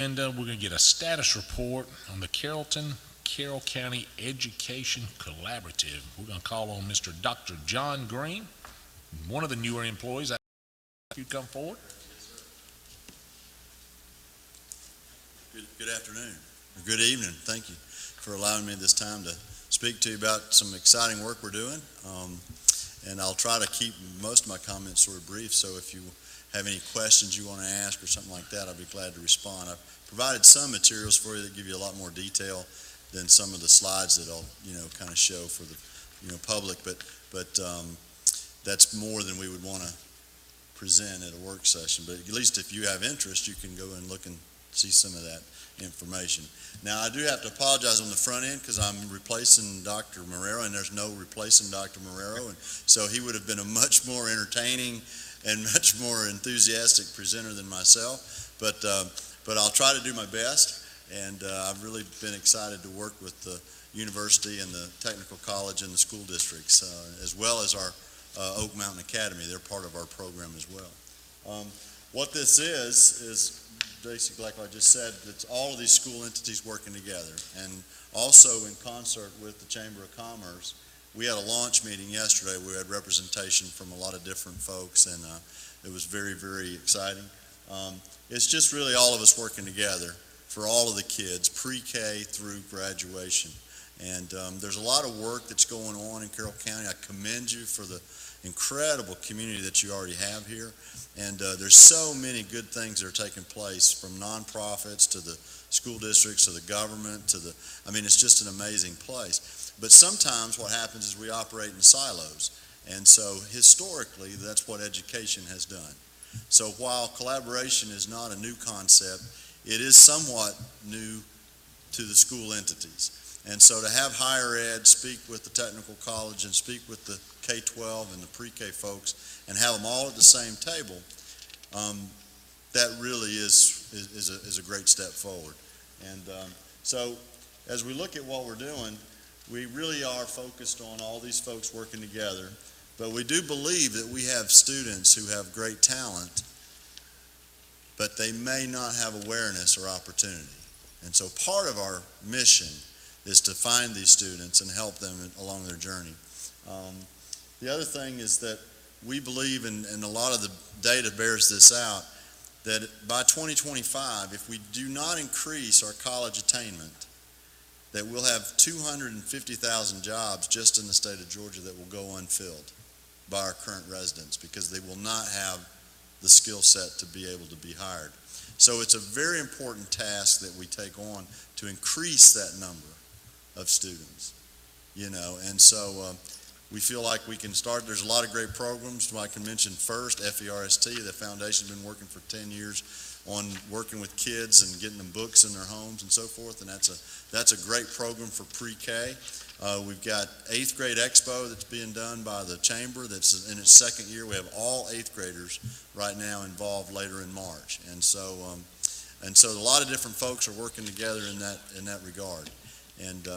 And we're going to get a status report on the Carroll County Education Collaborative. We're going to call on Mr. Dr. John Green, one of the newer employees. If you come forward. Good afternoon, or good evening. Thank you for allowing me this time to speak to you about some exciting work we're doing. And I'll try to keep most of my comments sort of brief, so if you have any questions you want to ask or something like that, I'll be glad to respond. I've provided some materials for you that give you a lot more detail than some of the slides that I'll, kind of show for the, public, but that's more than we would want to present at a work session. But at least if you have interest, you can go and look and see some of that information. Now, I do have to apologize on the front end because I'm replacing Dr. Marrero, and there's no replacing Dr. Marrero, and so he would have been a much more entertaining and much more enthusiastic presenter than myself, but I'll try to do my best, and I've really been excited to work with the university and the technical college and the school districts, as well as our Oak Mountain Academy. They're part of our program as well. What this is basically, like I just said, it's all of these school entities working together, and also in concert with the Chamber of Commerce. We had a launch meeting yesterday. We had representation from a lot of different folks, and it was very, very exciting. It's just really all of us working together for all of the kids, pre-K through graduation. And there's a lot of work that's going on in Carroll County. I commend you for the incredible community that you already have here. And there's so many good things that are taking place, from nonprofits to the school districts to the government to the, it's just an amazing place. But sometimes what happens is we operate in silos. And so historically, that's what education has done. So while collaboration is not a new concept, it is somewhat new to the school entities. And so to have higher ed speak with the technical college and speak with the K-12 and the pre-K folks and have them all at the same table, that really is a great step forward. And so as we look at what we're doing, we really are focused on all these folks working together, but we do believe that we have students who have great talent, but they may not have awareness or opportunity. And so part of our mission is to find these students and help them along their journey. The other thing is that we believe, and a lot of the data bears this out, that by 2025, if we do not increase our college attainment, that we'll have 250,000 jobs just in the state of Georgia that will go unfilled by our current residents because they will not have the skill set to be able to be hired. So it's a very important task that we take on to increase that number of students, and so we feel like we can start. There's a lot of great programs. I can mention first FERST. The foundation's been working for 10 years on working with kids and getting them books in their homes and so forth, and that's a great program for pre-K. We've got 8th grade expo that's being done by the Chamber that's in its second year. We have all 8th graders right now involved later in March, and so a lot of different folks are working together in that regard. And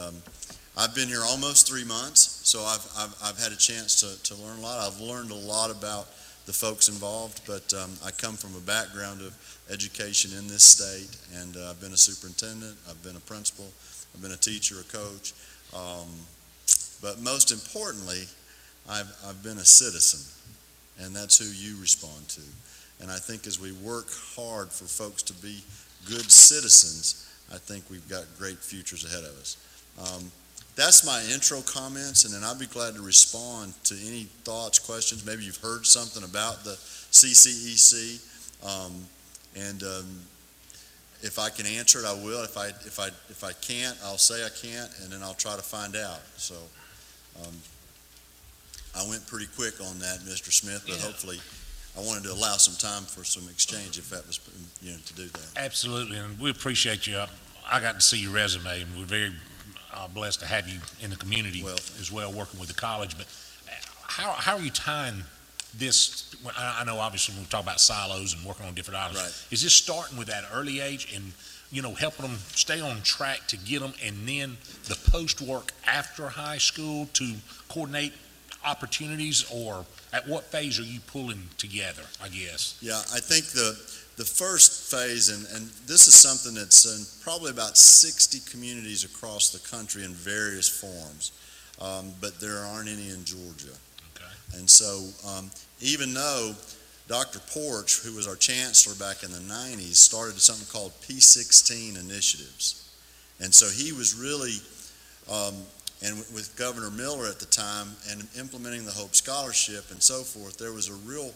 I've been here almost 3 months, so I've had a chance to learn a lot. I've learned a lot about the folks involved, but I come from a background of education in this state, and I've been a superintendent, I've been a principal, I've been a teacher, a coach, but most importantly, I've been a citizen, and that's who you respond to. And I think as we work hard for folks to be good citizens, I think we've got great futures ahead of us. That's my intro comments, and then I'll be glad to respond to any thoughts, questions. Maybe you've heard something about the CCEC, and if I can answer it, I will. If I can't, I'll say I can't, and then I'll try to find out. So I went pretty quick on that, Mr. Smith, but hopefully I wanted to allow some time for some exchange if that was, to do that. Absolutely, and we appreciate you. I got to see your resume, and we're very blessed to have you in the community as well, working with the college. But how are you tying this? I know obviously when we talk about silos and working on different items, right. Is this starting with that early age and helping them stay on track to get them, and then the post work after high school to coordinate opportunities, or at what phase are you pulling together, I guess? Yeah, I think the first phase, and this is something that's in probably about 60 communities across the country in various forms, but there aren't any in Georgia. Okay. And so even though Dr. Porch, who was our chancellor back in the 90s, started something called P16 initiatives. And so he was really, and with Governor Miller at the time, and implementing the Hope Scholarship and so forth, there was a real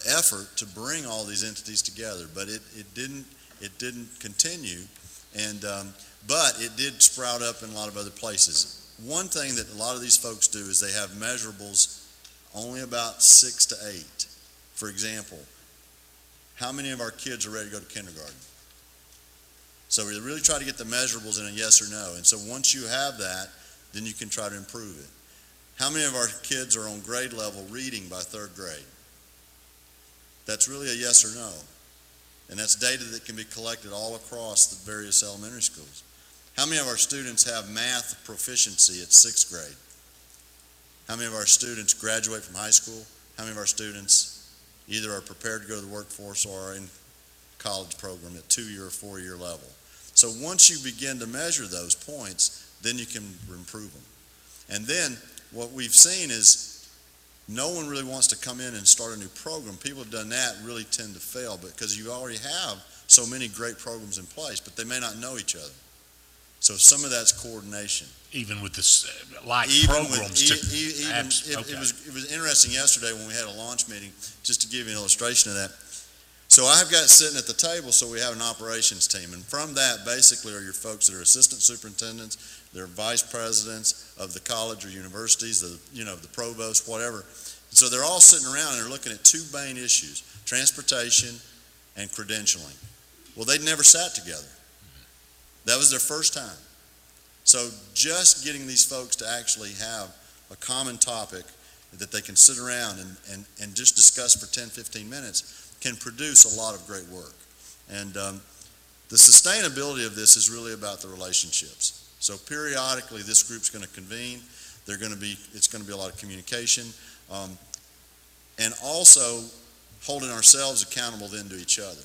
effort to bring all these entities together. But it didn't continue, and but it did sprout up in a lot of other places. One thing that a lot of these folks do is they have measurables only about 6 to 8. For example, how many of our kids are ready to go to kindergarten? So we really try to get the measurables in a yes or no. And so once you have that, then you can try to improve it. How many of our kids are on grade level reading by 3rd grade? That's really a yes or no. And that's data that can be collected all across the various elementary schools. How many of our students have math proficiency at 6th grade? How many of our students graduate from high school? How many of our students either are prepared to go to the workforce or are in college program at 2-year or 4-year level? So once you begin to measure those points, then you can improve them. And then what we've seen is no one really wants to come in and start a new program. People have done that really tend to fail because you already have so many great programs in place, but they may not know each other. So some of that's coordination. Even with this like programs. It was interesting yesterday when we had a launch meeting, just to give you an illustration of that. So I've got sitting at the table, so we have an operations team, and from that basically are your folks that are assistant superintendents, they're vice presidents of the college or universities, the provost, whatever. So they're all sitting around and they're looking at 2 main issues: transportation and credentialing. Well, they'd never sat together. That was their first time. So just getting these folks to actually have a common topic that they can sit around and just discuss for 10, 15 minutes can produce a lot of great work. And the sustainability of this is really about the relationships. So periodically this group's going to convene. It's going to be a lot of communication. And also holding ourselves accountable then to each other.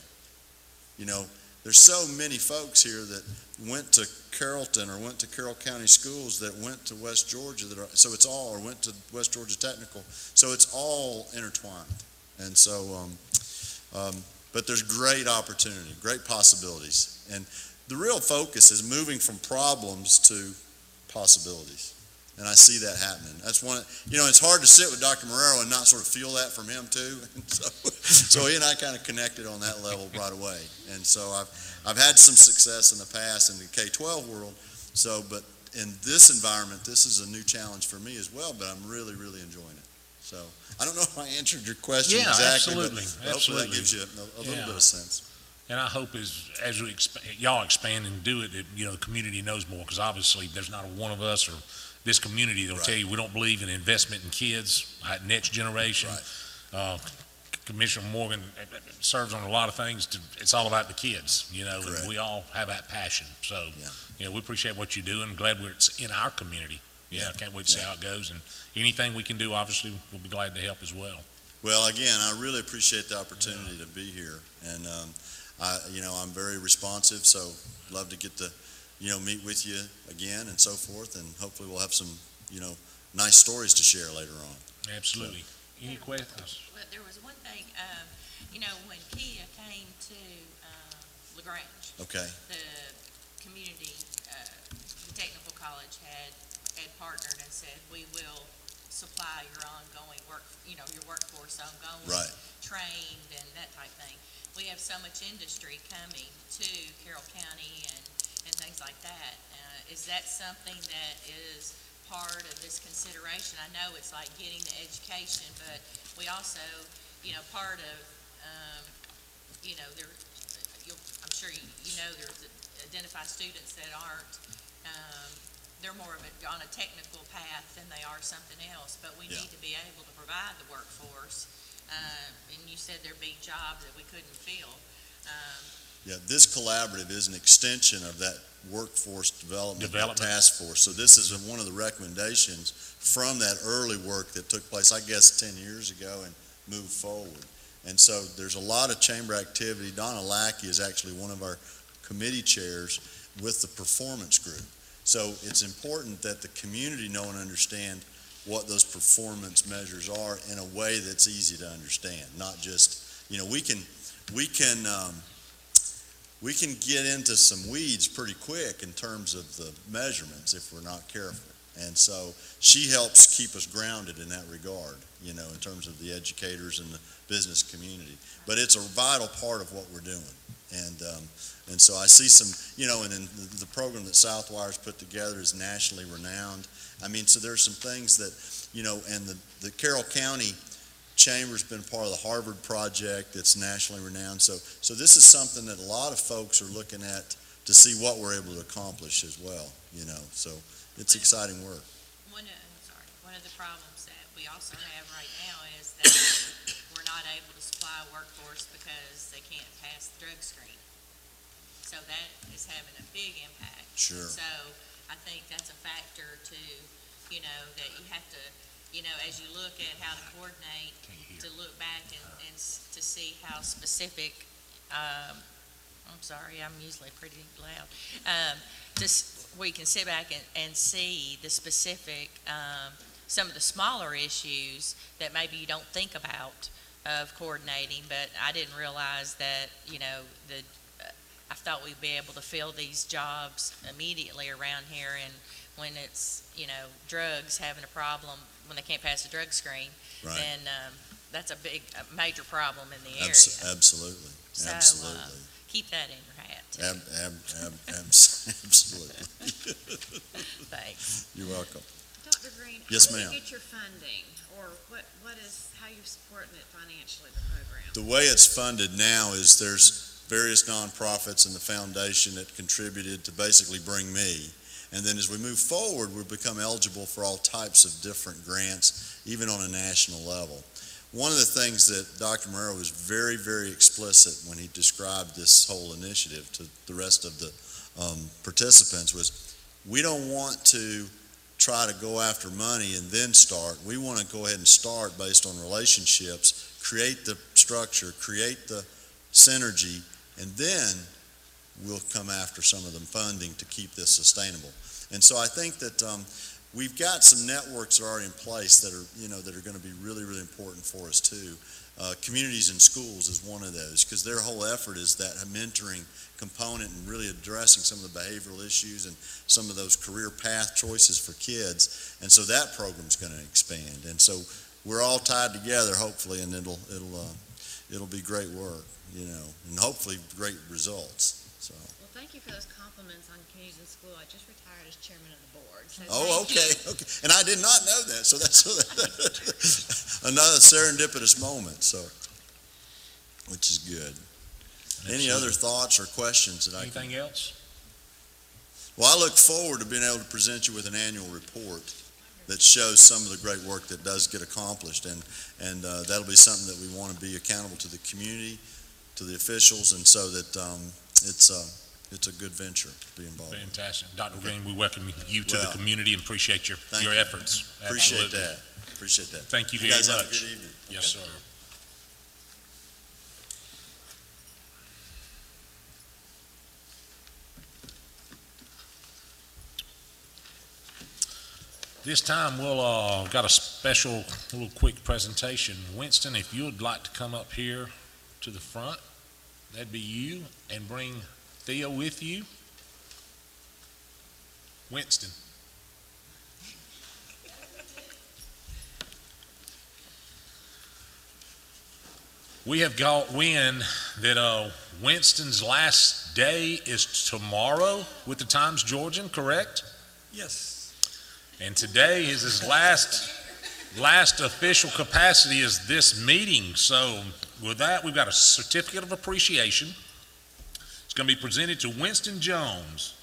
You know, there's so many folks here that went to Carrollton or went to Carroll County Schools that went to West Georgia or went to West Georgia Technical. So it's all intertwined. And so, but there's great opportunity, great possibilities. And the real focus is moving from problems to possibilities. And I see that happening. That's one, it's hard to sit with Dr. Marrero and not sort of feel that from him too. And so he and I kind of connected on that level right away. And so I've had some success in the past in the K-12 world. So, but in this environment, this is a new challenge for me as well, but I'm really, really enjoying it. So I don't know if I answered your question exactly, absolutely. But hopefully that gives you a little bit of sense. And I hope as we y'all expand and do it, the community knows more, because obviously there's not one of us or this community that'll tell you we don't believe in investment in kids, next generation. Right. Commissioner Morgan serves on a lot of things. It's all about the kids, and we all have that passion. So, we appreciate what you're doing. Glad it's in our community. I can't wait to see how it goes. And anything we can do, obviously, we'll be glad to help as well. Well, again, I really appreciate the opportunity to be here. And, I'm very responsive, so love to get to meet with you again and so forth, and hopefully we'll have some, nice stories to share later on. Absolutely. So, any questions? Well, there was one thing, when Kia came to LaGrange, Okay. the community, the technical college had partnered and said, we will supply your ongoing work, your workforce ongoing, Right. trained and that type thing. We have so much industry coming to Carroll County and things like that. Is that something that is part of this consideration? I know it's like getting the education, but we also, part of, I'm sure there's identify students that aren't, they're more of on a technical path than they are something else, but we need to be able to provide the workforce. And you said there'd be jobs that we couldn't fill. Yeah, this collaborative is an extension of that workforce development task force. So this is one of the recommendations from that early work that took place, I guess, 10 years ago and moved forward. And so there's a lot of chamber activity. Donna Lackey is actually one of our committee chairs with the performance group. So it's important that the community know and understand what those performance measures are in a way that's easy to understand, not just, we can get into some weeds pretty quick in terms of the measurements if we're not careful. And so she helps keep us grounded in that regard, in terms of the educators and the business community. But it's a vital part of what we're doing. And so I see some, and then the program that Southwire's put together is nationally renowned. I mean, so there's some things that, and the Carroll County Chamber's been part of the Harvard project that's nationally renowned. So this is something that a lot of folks are looking at to see what we're able to accomplish as well, So it's exciting work. One of the problems that we also have right now is that we're not able to supply a workforce because they can't pass the drug screen. So that is having a big impact. Sure. So I think that's a factor too, that you have to, as you look at how to coordinate, to look back and to see how specific, I'm sorry, I'm usually pretty loud, we can sit back and see the specific, some of the smaller issues that maybe you don't think about of coordinating, but I didn't realize that, I thought we'd be able to fill these jobs immediately around here, and when it's, drugs having a problem, when they can't pass the drug screen, right, then that's a major problem in the area. Absolutely, So, absolutely. Keep that in your hat, too. Absolutely. Thanks. You're welcome. Dr. Green, Yes, how do ma'am. you get your funding, or how you're supporting it financially, the program? The way it's funded now is there's various nonprofits and the foundation that contributed to basically bring me. And then as we move forward, we've become eligible for all types of different grants, even on a national level. One of the things that Dr. Morero was very, very explicit when he described this whole initiative to the rest of the participants was, we don't want to try to go after money and then start. We want to go ahead and start based on relationships, create the structure, create the synergy, and then we'll come after some of the funding to keep this sustainable. And so I think that we've got some networks that are already in place that are, that are going to be really, really important for us too. Communities and schools is one of those, because their whole effort is that mentoring component and really addressing some of the behavioral issues and some of those career path choices for kids. And so that program's going to expand. And so we're all tied together, hopefully, and it'll be great work, and hopefully great results. So. Well, thank you for those compliments on communities and school. I just retired as chairman of the board. So okay. And I did not know that, so that's another serendipitous moment, which is good. Any other thoughts or questions that Anything else? Well, I look forward to being able to present you with an annual report that shows some of the great work that does get accomplished, and that'll be something that we want to be accountable to the community, to the officials, and so that it's a good venture to be involved in. Fantastic. Dr. Green, we welcome you to the Well, community and appreciate your efforts. Appreciate Absolutely. that. Appreciate that. Thank you very guys much. have a good evening. Yes, sir. This time we'll got a special little quick presentation. Winston, if you would like to come up here to the front, that'd be you, and bring Thea with you. Winston. We have got wind that Winston's last day is tomorrow with the Times-Georgian, correct? Yes. And today is his last official capacity is this meeting. So with that, we've got a certificate of appreciation. It's going to be presented to Winston Jones.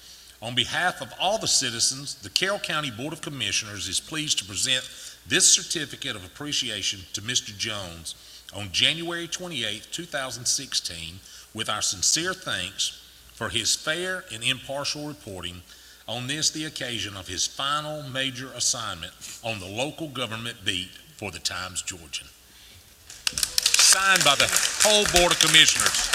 On behalf of all the citizens, the Carroll County Board of Commissioners is pleased to present this certificate of appreciation to Mr. Jones on January 28, 2016, with our sincere thanks for his fair and impartial reporting on this, the occasion of his final major assignment on the local government beat for the Times-Georgian. Signed by the whole Board of Commissioners.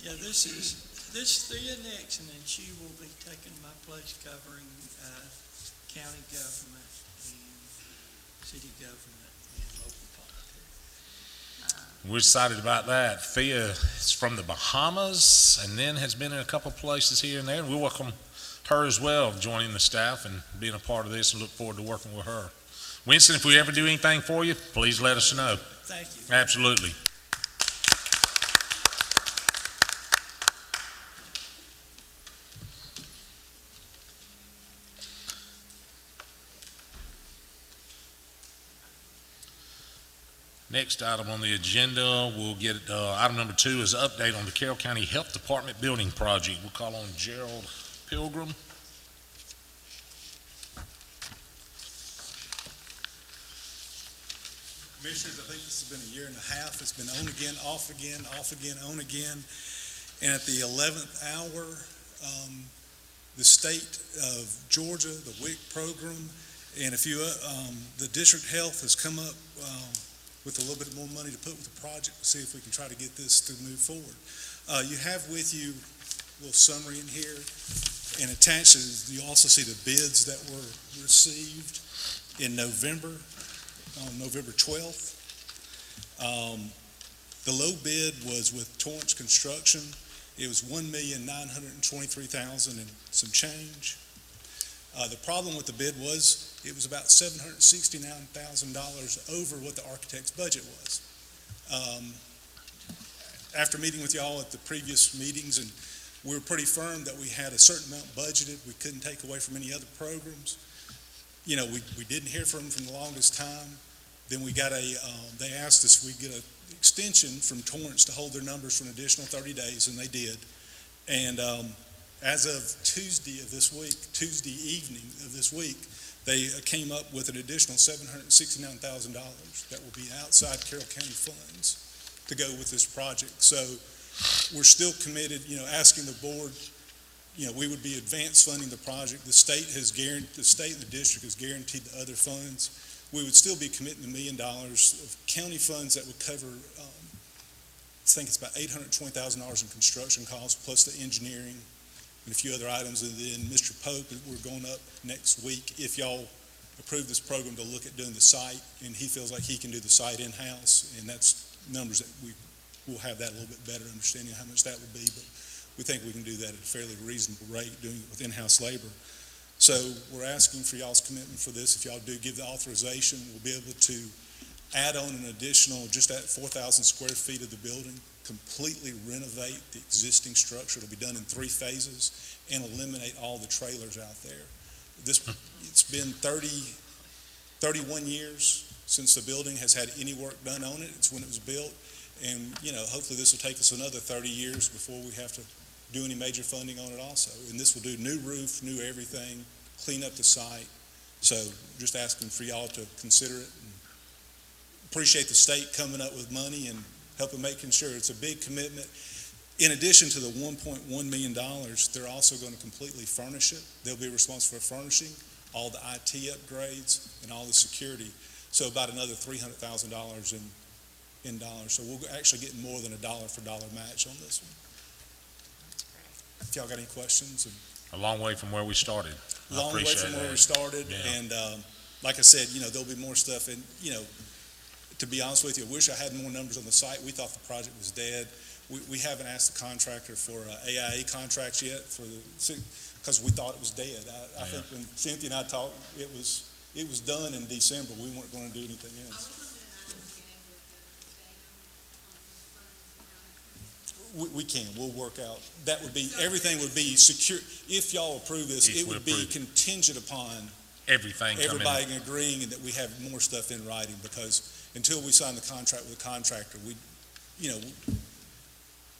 Yeah, this is Thea Nixon, and she will be taking my place covering county government and city government and local politics. We're excited about that. Thea is from the Bahamas and then has been in a couple of places here and there. We welcome her as well, joining the staff and being a part of this, and look forward to working with her. Winston, if we ever do anything for you, please let us know. Thank you. Absolutely. Next item on the agenda, we'll get, item number 2 is update on the Carroll County Health Department building project. We'll call on Gerald Pilgrim. Commissioners, I think this has been a year and a half. It's been on again, off again, off again, on again. And at the 11th hour, the state of Georgia, the WIC program, and the district health has come up with a little bit more money to put with the project to see if we can try to get this to move forward. You have with you a little summary in here, and attached you also see the bids that were received in November, on November 12th. The low bid was with Torrance Construction. It was $1,923,000 and some change. The problem with the bid was it was about $769,000 over what the architect's budget was. After meeting with y'all at the previous meetings, and we were pretty firm that we had a certain amount budgeted, we couldn't take away from any other programs. You know, we didn't hear from them for the longest time. Then we got they asked us if we get an extension from Torrance to hold their numbers for an additional 30 days, and they did. And as of Tuesday evening of this week, they came up with an additional $769,000 that will be outside Carroll County funds to go with this project. So we're still committed, asking the board, we would be advance funding the project. The state and the district has guaranteed the other funds. We would still be committing $1 million of county funds that would cover, I think it's about $820,000 in construction costs, plus the engineering and a few other items. And then Mr. Pope, we're going up next week, if y'all approve this program, to look at doing the site, and he feels like he can do the site in-house, and that's numbers that we'll have that a little bit better understanding of how much that will be, but we think we can do that at a fairly reasonable rate, doing it with in-house labor. So we're asking for y'all's commitment for this. If y'all do give the authorization, we'll be able to add on an additional, just at 4,000 square feet of the building, completely renovate the existing structure. It'll be done in 3 phases, and eliminate all the trailers out there. It's been 31 years since the building has had any work done on it. It's when it was built, and hopefully this will take us another 30 years before we have to do any major funding on it also. And this will do new roof, new everything, clean up the site. So just asking for y'all to consider it. And appreciate the state coming up with money and helping making sure it's a big commitment. In addition to the $1.1 million, they're also going to completely furnish it. They'll be responsible for furnishing all the IT upgrades and all the security. So about another $300,000 in dollars. So we'll actually get more than a dollar for dollar match on this one. If y'all got any questions. A long way from where we started. Long way from where we started. Yeah. And like I said, there'll be more stuff. And, to be honest with you, I wish I had more numbers on the site. We thought the project was dead. We haven't asked the contractor for AIA contracts yet because we thought it was dead. I think when Cynthia and I talked, it was done in December. We weren't going to do anything else. We can. We'll work out. That would be, everything would be secure. If y'all approve this, it would be contingent upon everybody agreeing and that we have more stuff in writing, because until we sign the contract with the contractor,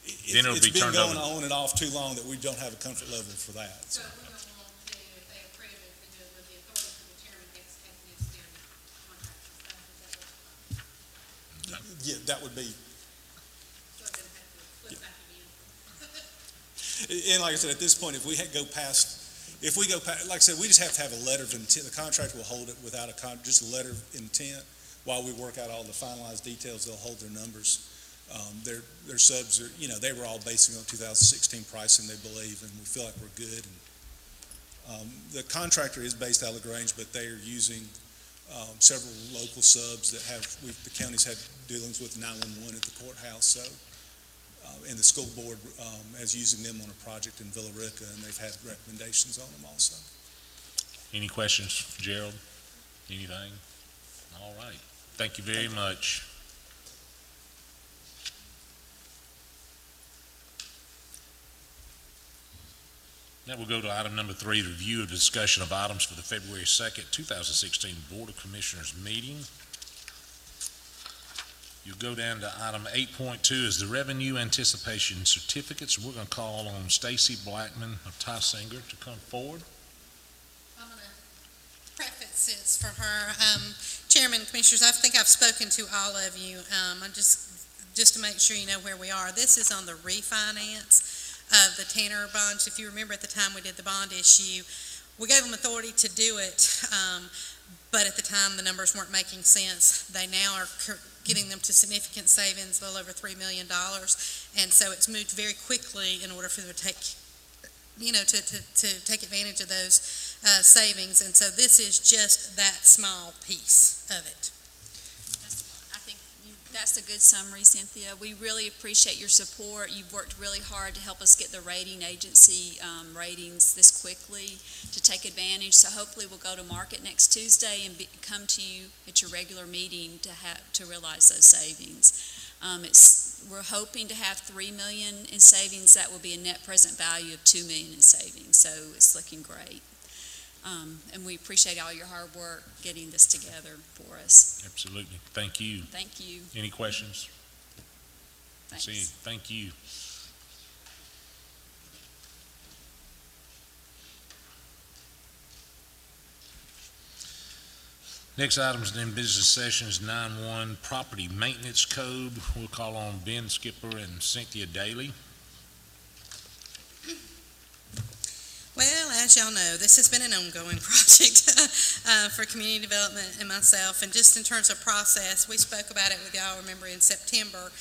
it's been going on and off too long that we don't have a comfort level for that. So we don't want to, if they approve it, to do it with the authority for the chairman gets their contract. Yeah, that would be. So then have to flip back again. And like I said, at this point, if we go past, like I said, we just have to have a letter of intent. The contractor will hold it without just a letter of intent while we work out all the finalized details. They'll hold their numbers. Their subs are, they were all basing on 2016 pricing, they believe, and we feel like we're good. And, the contractor is based out of LaGrange, but they are using several local subs that the county's had dealings with 911 at the courthouse. So, and the school board is using them on a project in Villa Rica, and they've had recommendations on them also. Any questions, Gerald? Anything? All right. Thank you very much. Now we'll go to item number 3, the review of discussion of items for the February 2nd, 2016 Board of Commissioners meeting. You'll go down to item 8.2 is the revenue anticipation certificates. We're going to call on Stacy Blackman of Tysinger to come forward. I'm going to preface this for her. Chairman, Commissioners, I think I've spoken to all of you. I'm just to make sure you know where we are. This is on the refinance of the Tanner bonds. If you remember at the time we did the bond issue, we gave them authority to do it, but at the time the numbers weren't making sense. They now are getting them to significant savings, a little over $3 million, and so it's moved very quickly in order for them to take, to take advantage of those savings, and so this is just that small piece of it. I think that's a good summary, Cynthia. We really appreciate your support. You've worked really hard to help us get the rating agency ratings this quickly to take advantage. So hopefully we'll go to market next Tuesday and come to you at your regular meeting to realize those savings. We're hoping to have $3 million in savings. That will be a net present value of $2 million in savings. So it's looking great. And we appreciate all your hard work getting this together for us. Absolutely. Thank you. Thank you. Any questions? Thanks. Thank you. Next item is in business session is 9.1 Property Maintenance Code. We'll call on Ben Skipper and Cynthia Daly. Well, as y'all know, this has been an ongoing project for community development and myself, and just in terms of process, we spoke about it with y'all, remember, in September.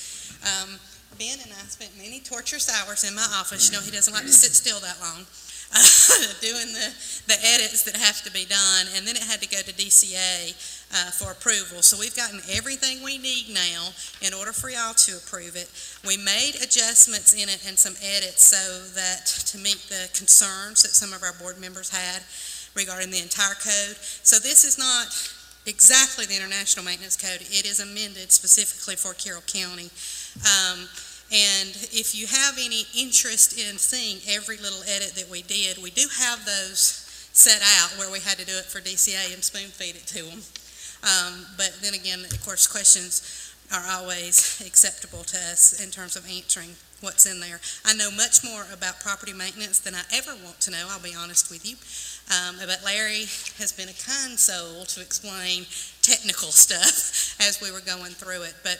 Ben and I spent many torturous hours in my office. He doesn't like to sit still that long, doing the edits that have to be done, and then it had to go to DCA for approval. So we've gotten everything we need now in order for y'all to approve it. We made adjustments in it and some edits so that to meet the concerns that some of our board members had regarding the entire code. So this is not exactly the International Maintenance Code. It is amended specifically for Carroll County. And if you have any interest in seeing every little edit that we did, we do have those set out where we had to do it for DCA and spoon feed it to them. But then again, of course, questions are always acceptable to us in terms of answering what's in there. I know much more about property maintenance than I ever want to know, I'll be honest with you. But Larry has been a kind soul to explain technical stuff as we were going through it. But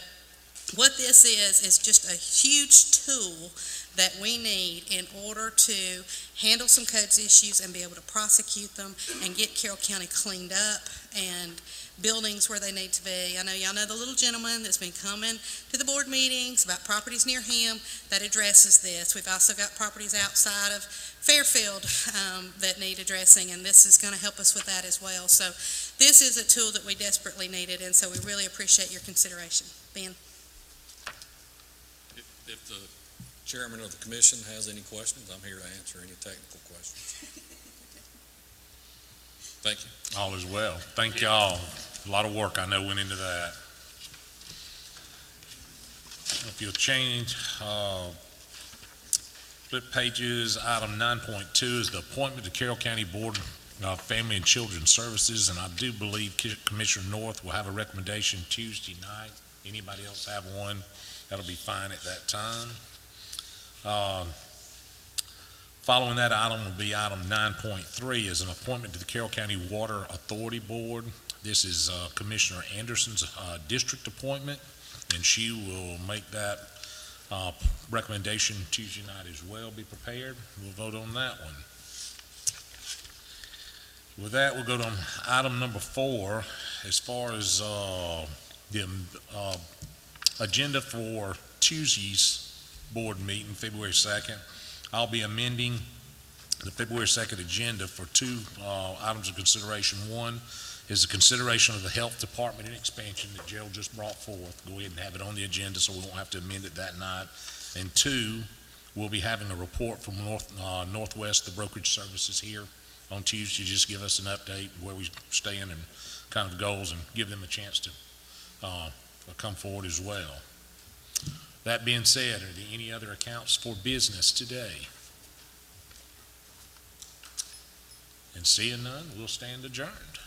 what this is just a huge tool that we need in order to handle some codes issues and be able to prosecute them and get Carroll County cleaned up and buildings where they need to be. I know y'all know the little gentleman that's been coming to the board meetings about properties near him that addresses this. We've also got properties outside of Fairfield that need addressing, and this is going to help us with that as well. So this is a tool that we desperately needed, and so we really appreciate your consideration. Ben? If the chairman of the commission has any questions, I'm here to answer any technical questions. Thank you. All is well. Thank y'all. A lot of work I know went into that. If you'll change, flip pages, item 9.2 is the appointment to Carroll County Board of Family and Children's Services, and I do believe Commissioner North will have a recommendation Tuesday night. Anybody else have one? That'll be fine at that time. Following that item will be item 9.3 is an appointment to the Carroll County Water Authority Board. This is Commissioner Anderson's district appointment, and she will make that recommendation Tuesday night as well. Be prepared. We'll vote on that one. With that, we'll go to item number 4. As far as the agenda for Tuesday's board meeting, February 2nd, I'll be amending the February 2nd agenda for 2 items of consideration. One is the consideration of the health department and expansion that Gerald just brought forth. Go ahead and have it on the agenda so we won't have to amend it that night. And 2, we'll be having a report from Northwest, the brokerage services here on Tuesday. Just give us an update where we stand and kind of goals, and give them a chance to come forward as well. That being said, are there any other accounts for business today? And seeing none, we'll stand adjourned.